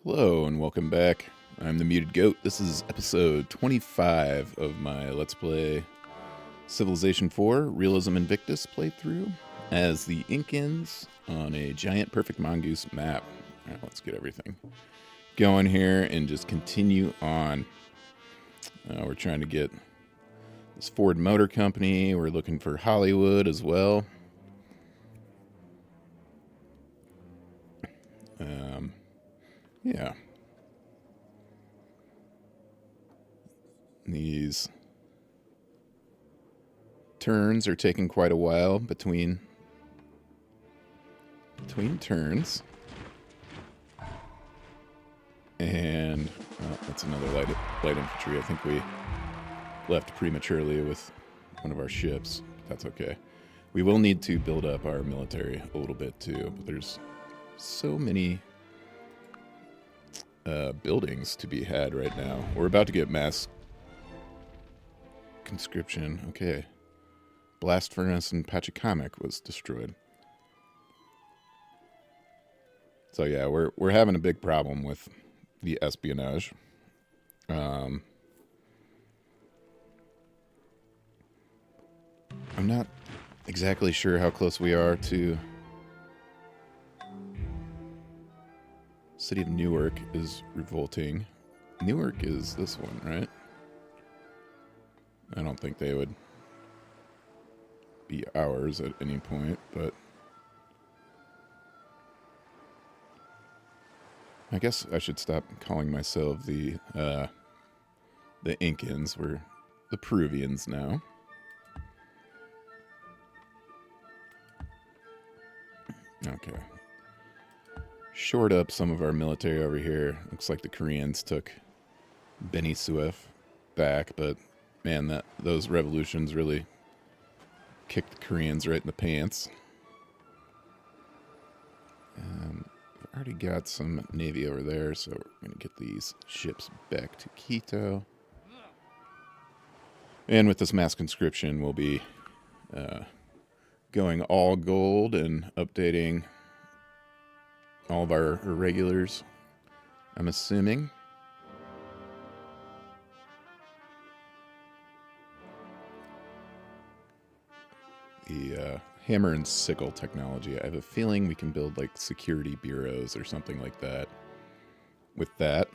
Hello and welcome back. I'm the Muted Goat. This is episode 25 of my Let's Play Civilization 4 Realism Invictus playthrough as the Incans on a giant Perfect Mongoose map. Alright, let's get everything going here and just continue on. We're trying to get this Ford Motor Company. We're looking for Hollywood as well. Yeah. These turns are taking quite a while between turns. And that's another light infantry. I think we left prematurely with one of our ships. That's okay. We will need to build up our military a little bit too, but there's so many buildings to be had right now. We're about to get mass conscription. Okay. Blast furnace in Pachacamac was destroyed. So yeah, we're having a big problem with the espionage. I'm not exactly sure how close we are to City of Newark is revolting. Newark is this one, right? I don't think they would be ours at any point, but I guess I should stop calling myself the Incans. We're the Peruvians now. Okay. Shored up some of our military over here. Looks like the Koreans took Beni Suef back, but man, those revolutions really kicked the Koreans right in the pants. I've already got some navy over there, so we're going to get these ships back to Quito. And with this mass conscription, we'll be going all gold and updating all of our irregulars, I'm assuming. The hammer and sickle technology. I have a feeling we can build like security bureaus or something like that with that,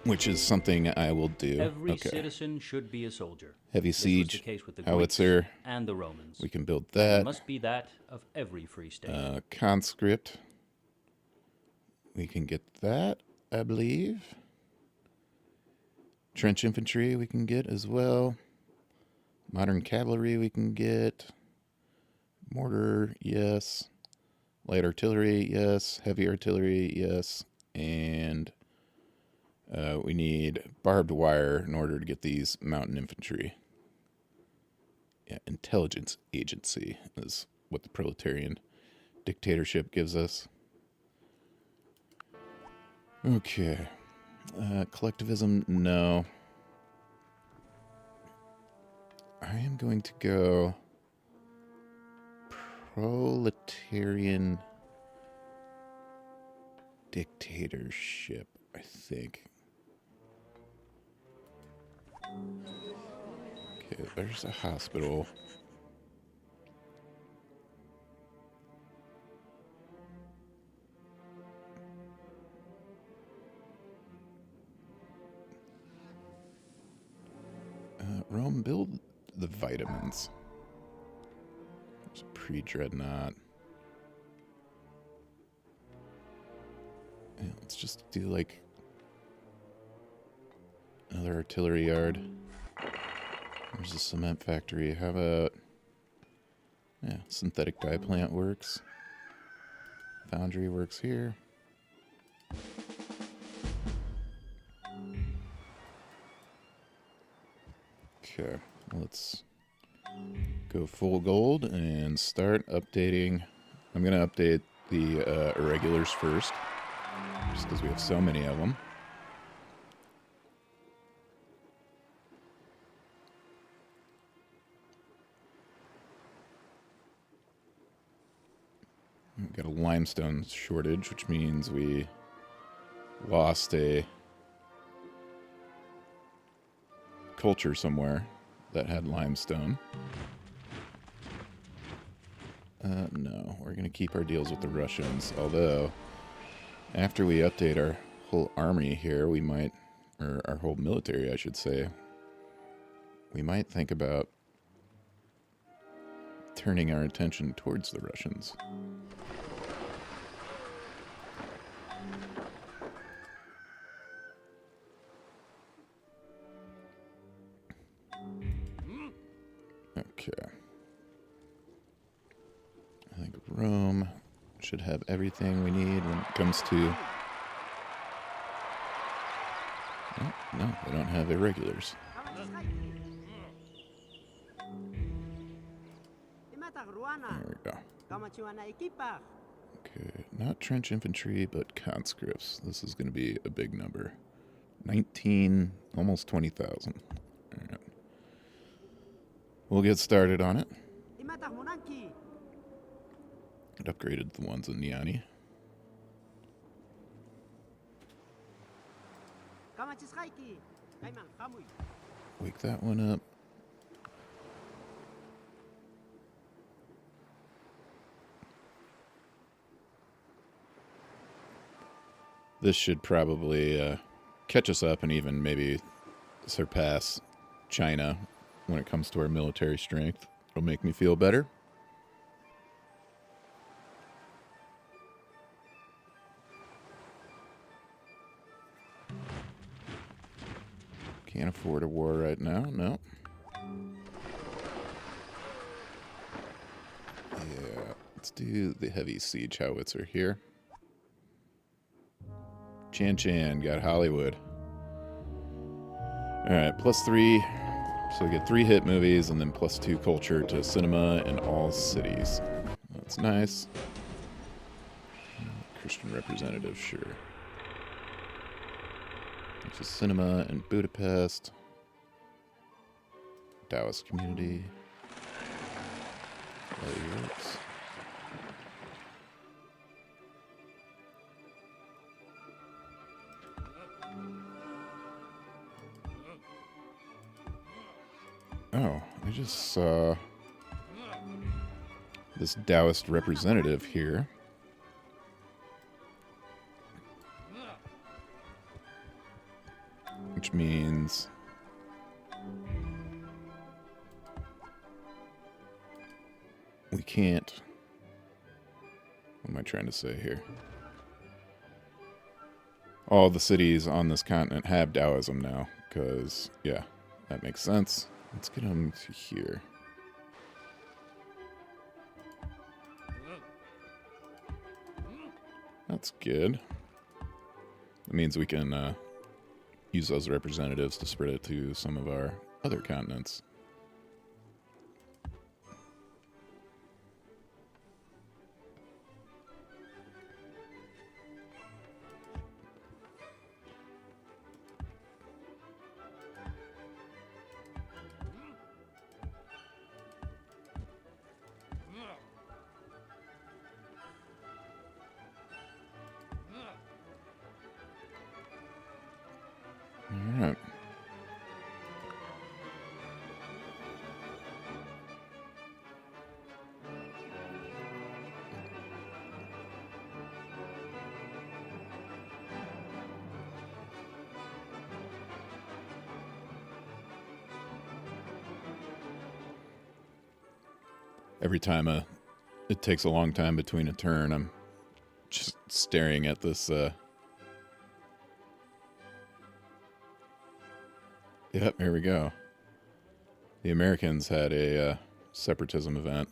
which is something I will do. Every citizen should be a soldier. Heavy siege, this was the case with the howitzer, Greeks and the Romans. we can build that. It must be that of every free state. Conscript, we can get that, I believe. Trench infantry we can get as well. Modern cavalry we can get. Mortar, yes. Light artillery, yes. Heavy artillery, yes. And we need barbed wire in order to get these mountain infantry. Yeah, intelligence agency is what the proletarian dictatorship gives us. Okay. Collectivism, no. I am going to go proletarian dictatorship, I think. Okay, there's a hospital. Rome, build the vitamins. There's a pre-dreadnought. Yeah, let's just do like another artillery yard. There's a cement factory. How about, yeah, synthetic dye plant works. Foundry works here. Okay, let's go full gold and start updating. I'm going to update the irregulars first, just because we have so many of them. got a limestone shortage, which means we lost a culture somewhere that had limestone. No, we're going to keep our deals with the Russians. Although, after we update our whole army here, we might, or our whole military, I should say, we might think about turning our attention towards the Russians. Okay. I think Rome should have everything we need when it comes to... Oh, no, they don't have irregulars. There we go. Okay, not trench infantry, but conscripts. This is going to be a big number. 19, almost 20,000. All right. We'll get started on it. It upgraded the ones in Niani. Wake that one up. This should probably catch us up and even maybe surpass China when it comes to our military strength. It'll make me feel better. Can't afford a war right now, no. Yeah, let's do the heavy siege howitzer here. Chan got Hollywood. Alright, +3. So we get 3 hit movies and then +2 culture to cinema in all cities. That's nice. Christian representative, sure. Which is cinema in Budapest. Taoist community. Oops. Oh, I just saw this Taoist representative here. Which means we can't... What am I trying to say here? All the cities on this continent have Taoism now, because, yeah, that makes sense. Let's get them to here. That's good. That means we can use those representatives to spread it to some of our other continents. Alright. Every time it takes a long time between a turn, I'm just staring at this Yep, here we go. The Americans had a separatism event.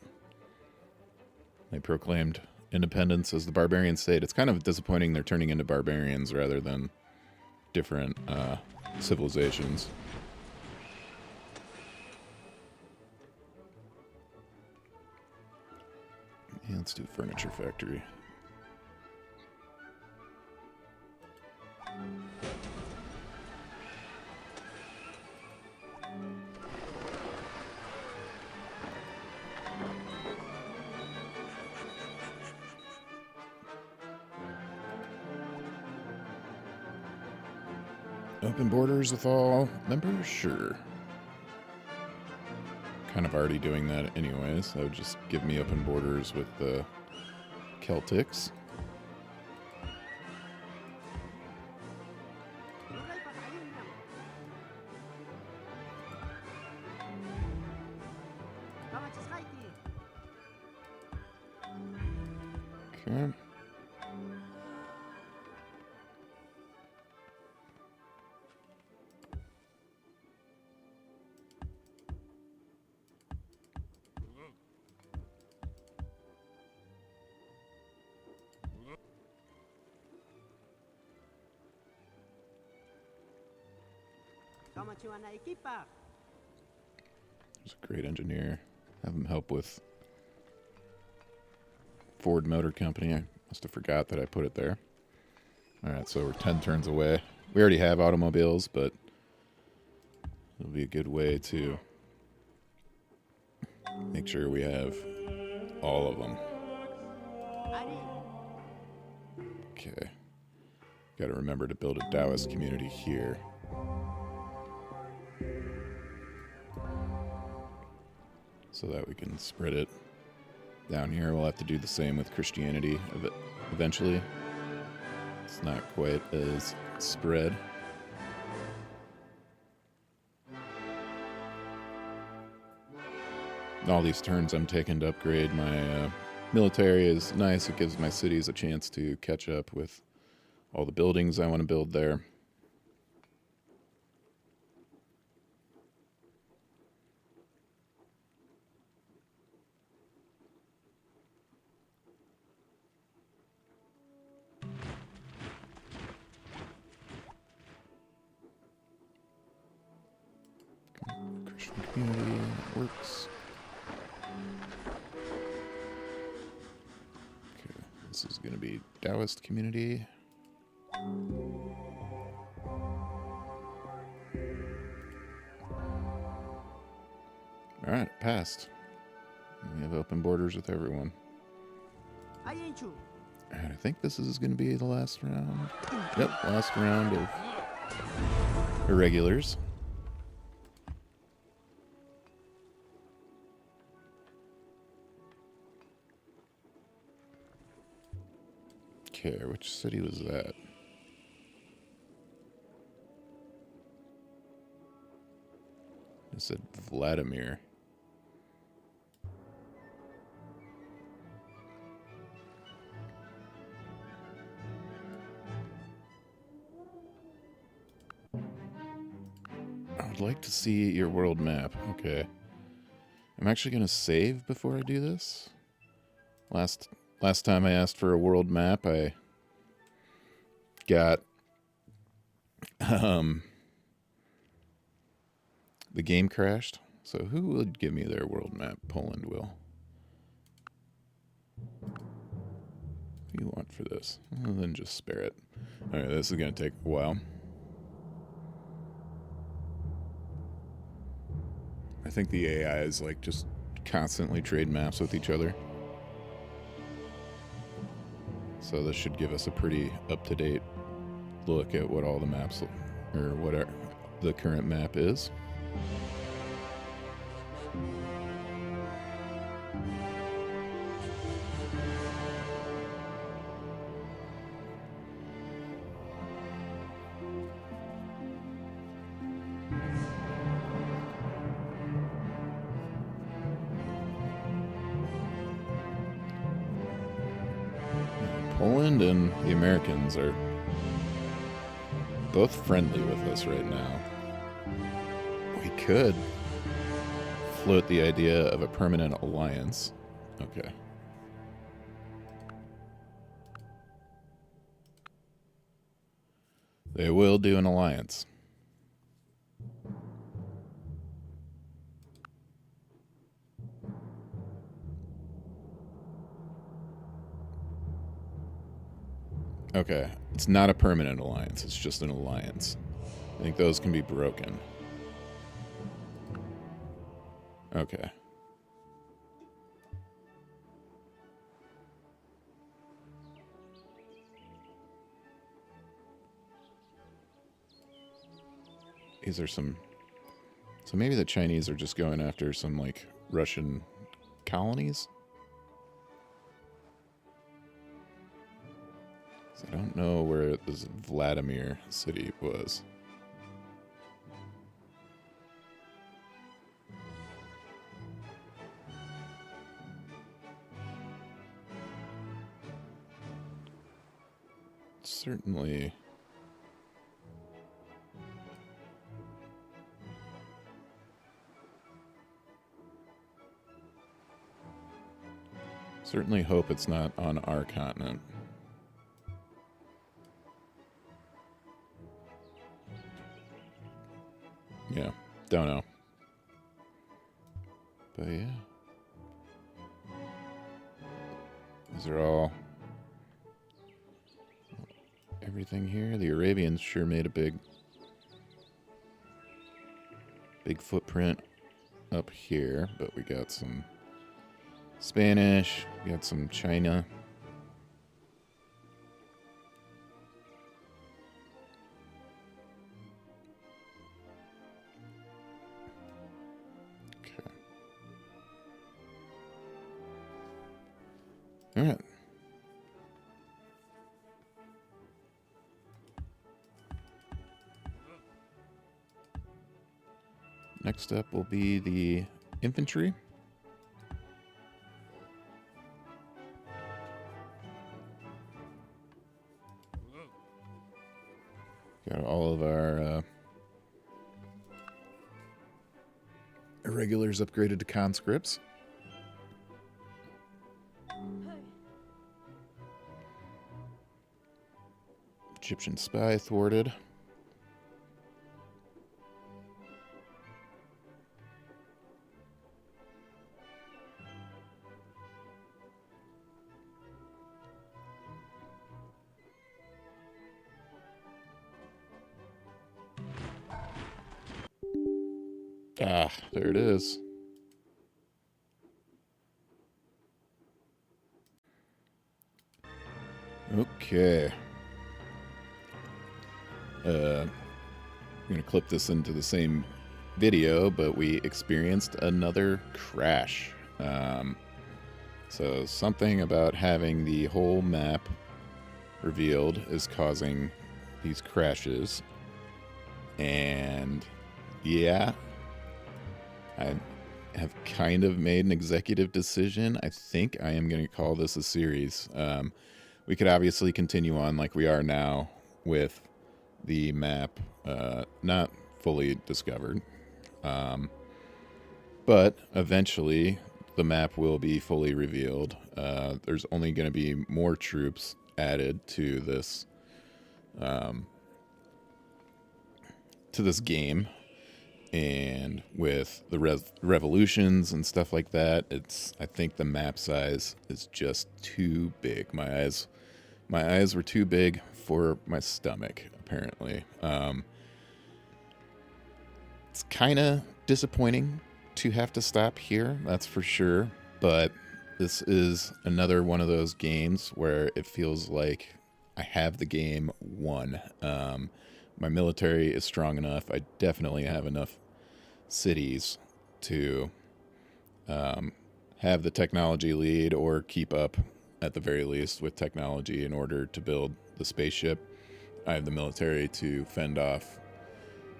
They proclaimed independence as the barbarian state. It's kind of disappointing they're turning into barbarians rather than different civilizations. Yeah, let's do furniture factory. Open borders with all members? Sure. Kind of already doing that anyway, so just give me open borders with the Celtics. Okay. There's a great engineer. Have him help with Ford Motor Company. I must have forgot that I put it there. Alright, so we're 10 turns away. We already have automobiles, but it'll be a good way to make sure we have all of them. Okay. Gotta remember to build a Taoist community here. So that we can spread it down here. We'll have to do the same with Christianity eventually. It's not quite as spread. All these turns I'm taking to upgrade my military is nice. It gives my cities a chance to catch up with all the buildings I want to build there. Christian community works. Okay, this is going to be Taoist community. Alright, passed. We have open borders with everyone. And I think this is going to be the last round. Yep, last round of irregulars. Okay, which city was that? It said Vladimir. I would like to see your world map. Okay. I'm actually going to save before I do this. Last time I asked for a world map, I got the game crashed. So who would give me their world map? Poland will. What do you want for this? Well, then just spare it. Alright, this is going to take a while. I think the AI is like just constantly trade maps with each other. So this should give us a pretty up-to-date look at what all the maps, or what the current map is. Poland and the Americans are both friendly with us right now. We could float the idea of a permanent alliance. Okay. They will do an alliance. Okay, it's not a permanent alliance, it's just an alliance. I think those can be broken. Okay. these are some... So maybe the Chinese are just going after some, like, Russian colonies? So I don't know where this Vladimir city was. Certainly... Certainly hope it's not on our continent. Yeah, don't know. But yeah. These are all... Everything here. The Arabians sure made a big footprint up here, but we got some Spanish, we got some China. Okay. All right. Next up will be the infantry. Got all of our irregulars upgraded to conscripts. Egyptian spy thwarted. Ah, there it is. Okay. I'm going to clip this into the same video, but we experienced another crash. So something about having the whole map revealed is causing these crashes. And yeah, I have kind of made an executive decision. I think I am going to call this a series. We could obviously continue on like we are now with the map not fully discovered. But eventually the map will be fully revealed. There's only going to be more troops added to this game. And with the revolutions and stuff like that, I think the map size is just too big. My eyes were too big for my stomach, apparently. It's kind of disappointing to have to stop here, that's for sure. But this is another one of those games where it feels like I have the game won. My military is strong enough. I definitely have enough cities to have the technology lead or keep up at the very least with technology in order to build the spaceship. I have the military to fend off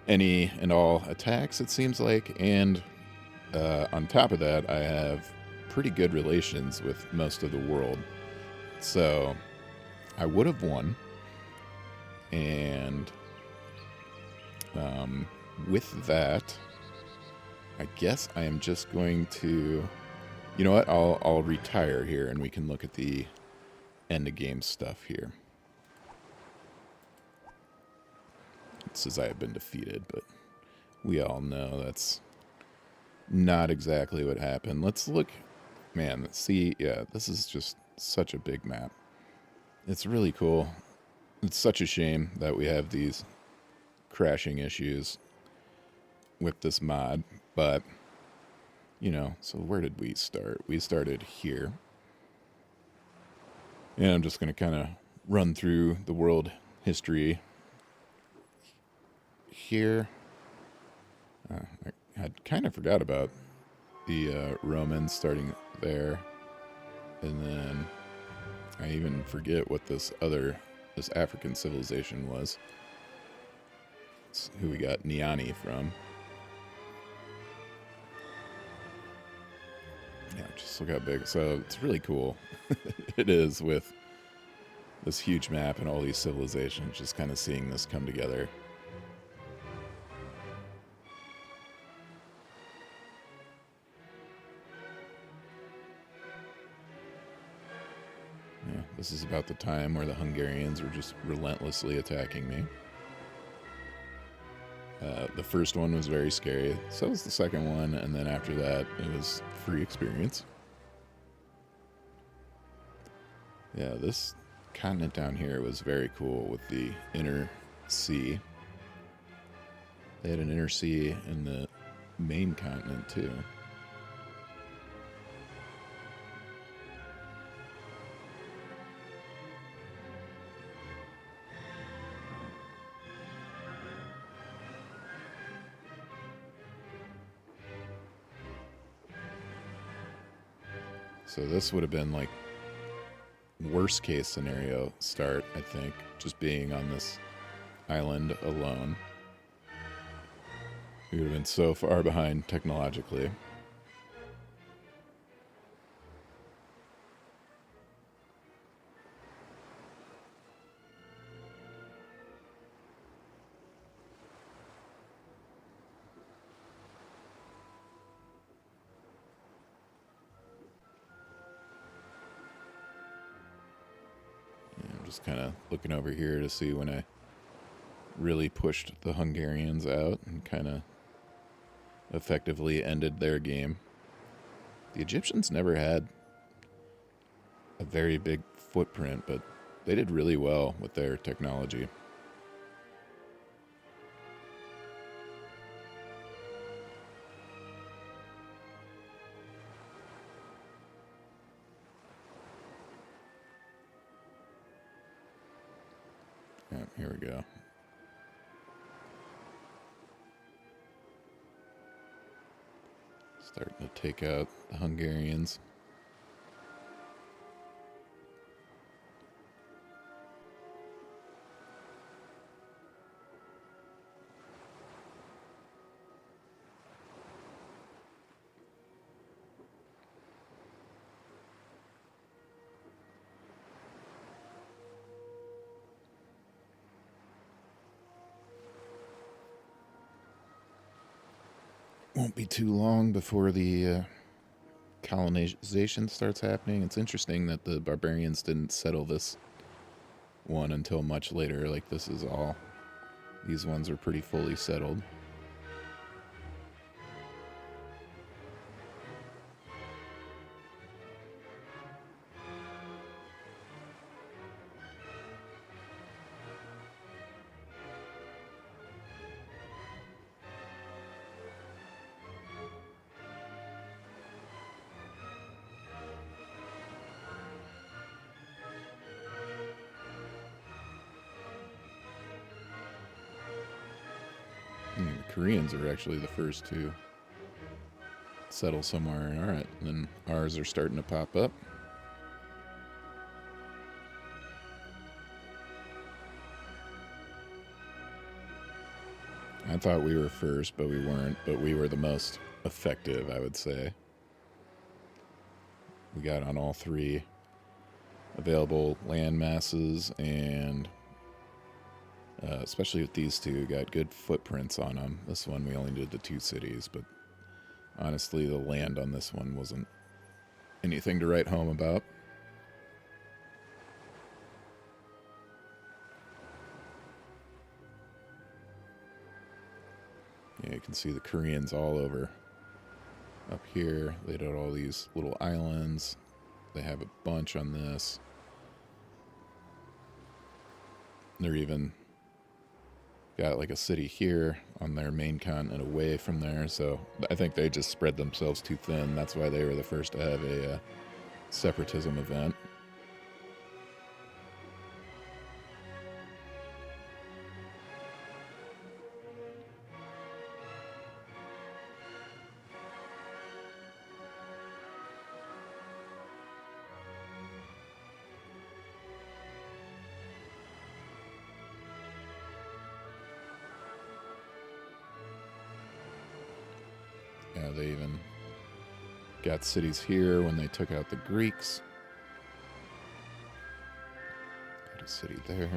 any and all attacks, it seems like. And on top of that, I have pretty good relations with most of the world. So I would have won. And with that, I guess I am just going to... You know what? I'll retire here and we can look at the end of game stuff here. It says I have been defeated, but we all know that's not exactly what happened. Let's look... Man, see, yeah, this is just such a big map. It's really cool. It's such a shame that we have these crashing issues with this mod, but, you know, so where did we start? We started here. And I'm just going to kind of run through the world history here. I kind of forgot about the Romans starting there, and then I even forget what this African civilization was. It's who we got Niani from. Yeah, just look how big. So it's really cool. It is, with this huge map and all these civilizations, just kind of seeing this come together. Yeah, this is about the time where the Hungarians were just relentlessly attacking me. The first one was very scary, so was the second one, and then after that, it was free experience. Yeah, this continent down here was very cool with the inner sea. They had an inner sea in the main continent, too. So this would have been like worst case scenario start, I think, just being on this island alone. We would have been so far behind technologically. I'm just kind of looking over here to see when I really pushed the Hungarians out and kind of effectively ended their game. The Egyptians never had a very big footprint, but they did really well with their technology. Yeah, here we go. Starting to take out the Hungarians. Won't be too long before the colonization starts happening. It's interesting that the barbarians didn't settle this one until much later. Like, this is all, these ones are pretty fully settled. The Koreans are actually the first to settle somewhere. All right, and then ours are starting to pop up. I thought we were first, but we weren't. But we were the most effective, I would say. We got on all three available land masses, and especially with these two, got good footprints on them. This one we only did the 2 cities, but honestly, the land on this one wasn't anything to write home about. Yeah, you can see the Koreans all over. Up here, they did all these little islands. They have a bunch on this. They're even got like a city here on their main continent away from there. So I think they just spread themselves too thin. That's why they were the first to have a separatism event. Yeah, they even got cities here when they took out the Greeks. Got a city there.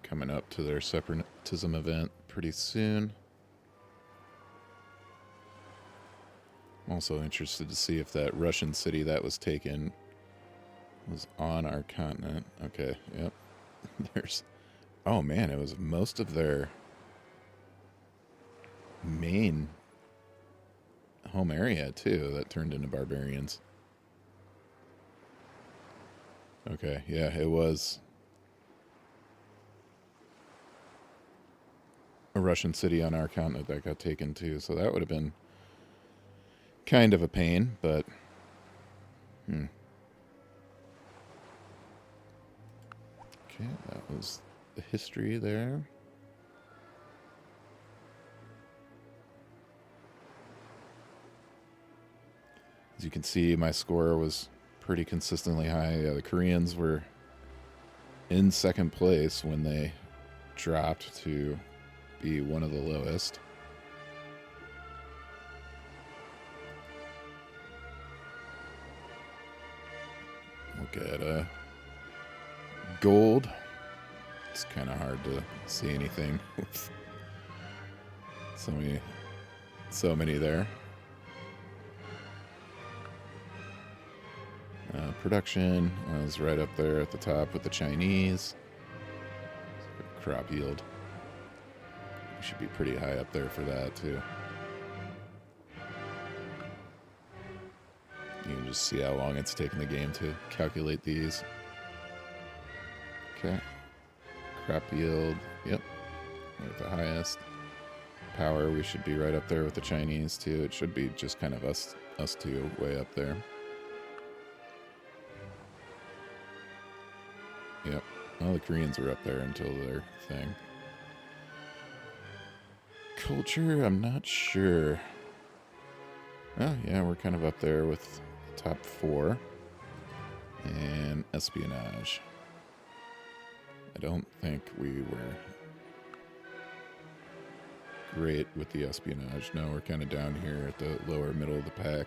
Coming up to their separatism event pretty soon. I'm also interested to see if that Russian city that was taken was on our continent. Okay, yep. There's... Oh man, it was most of their main home area too that turned into barbarians. Okay, yeah, it was a Russian city on our continent that got taken too, so that would have been kind of a pain, but okay, that was the history there. As you can see, my score was pretty consistently high. The Koreans were in second place when they dropped to be one of the lowest. Look at gold. It's kind of hard to see anything with so many there. Production was right up there at the top with the Chinese. Crop yield. We should be pretty high up there for that too. You can just see how long it's taken the game to calculate these. Okay. Crop yield. Yep. We're at the highest. Power, we should be right up there with the Chinese too. It should be just kind of us two way up there. Yep. Well, the Koreans were up there until their thing. Culture, I'm not sure. Oh, yeah, we're kind of up there with the top 4. And espionage. I don't think we were great with the espionage. No, we're kind of down here at the lower middle of the pack.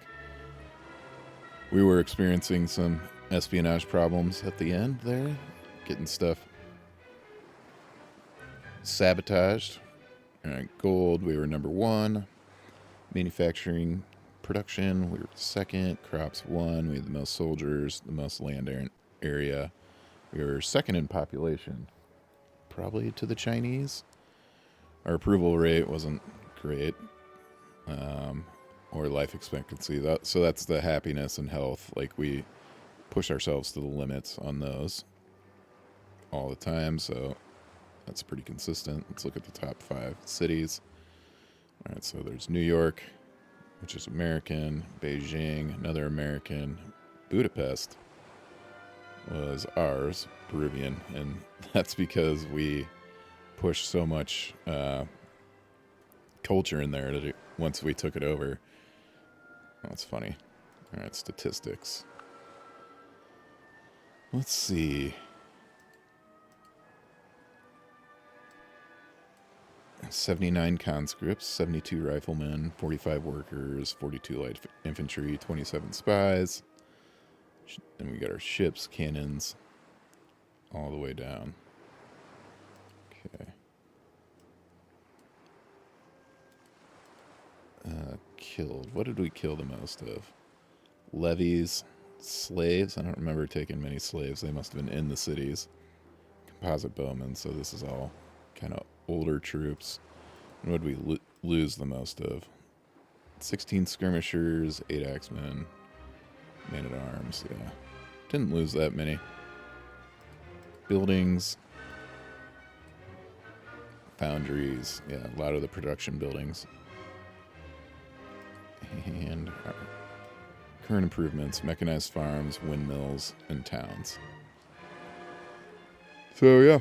We were experiencing some espionage problems at the end there. Getting stuff sabotaged. All right, gold, we were number 1. Manufacturing production, we were 2nd. Crops 1. We had the most soldiers, the most land area. We were 2nd in population, probably to the Chinese. Our approval rate wasn't great, or life expectancy. So that's the happiness and health. Like, we push ourselves to the limits on those all the time, so that's pretty consistent. Let's look at the top 5 cities. All right, so there's New York, which is American. Beijing, another American. Budapest was ours, Peruvian, and that's because we pushed so much culture in there that once we took it over. That's funny. All right, statistics. Let's see. 79 conscripts, 72 riflemen, 45 workers, 42 light infantry, 27 spies. Then we got our ships, cannons, all the way down. Okay. Killed. What did we kill the most of? Levies, slaves. I don't remember taking many slaves. They must have been in the cities. Composite bowmen, so this is all kind of older troops. And what did we lose the most of? 16 skirmishers, 8 axemen, man-at-arms, yeah. Didn't lose that many. Buildings, foundries, yeah, a lot of the production buildings. And current improvements, mechanized farms, windmills, and towns. So, yeah.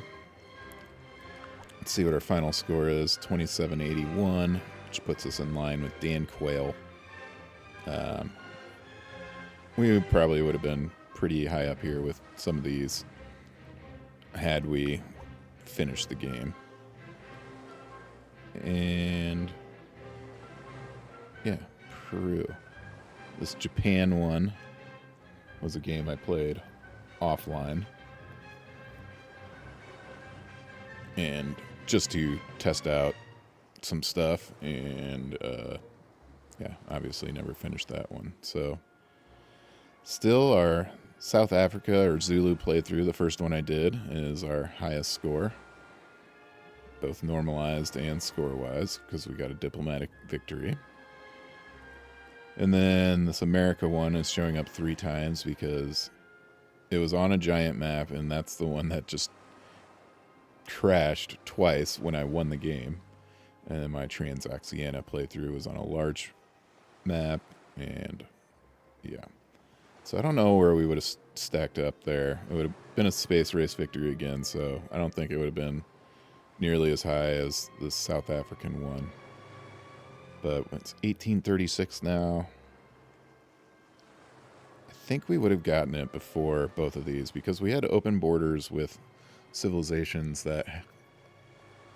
Let's see what our final score is. 2781, which puts us in line with Dan Quayle. We probably would have been pretty high up here with some of these had we finished the game. And yeah, Peru. This Japan one was a game I played offline. And just to test out some stuff, and yeah, obviously never finished that one. So still our South Africa or Zulu playthrough, the first one I did, is our highest score, both normalized and score-wise, because we got a diplomatic victory. And then this America one is showing up 3 times because it was on a giant map, and that's the one that just crashed twice when I won the game. And then my Transoxiana playthrough was on a large map, and yeah. So I don't know where we would have stacked up there. It would have been a space race victory again, so I don't think it would have been nearly as high as the South African one. But it's 1836 now. I think we would have gotten it before both of these because we had open borders with civilizations that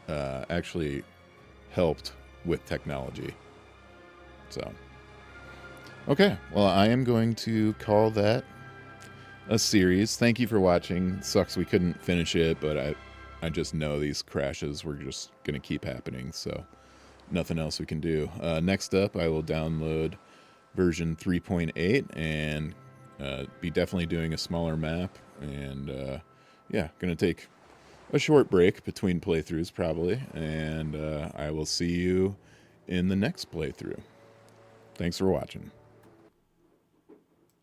actually helped with technology. So, okay. Well, I am going to call that a series. Thank you for watching. Sucks we couldn't finish it, but I just know these crashes were just going to keep happening, so nothing else we can do. Next up, I will download version 3.8 and be definitely doing a smaller map. And yeah, going to take a short break between playthroughs probably. And I will see you in the next playthrough. Thanks for watching.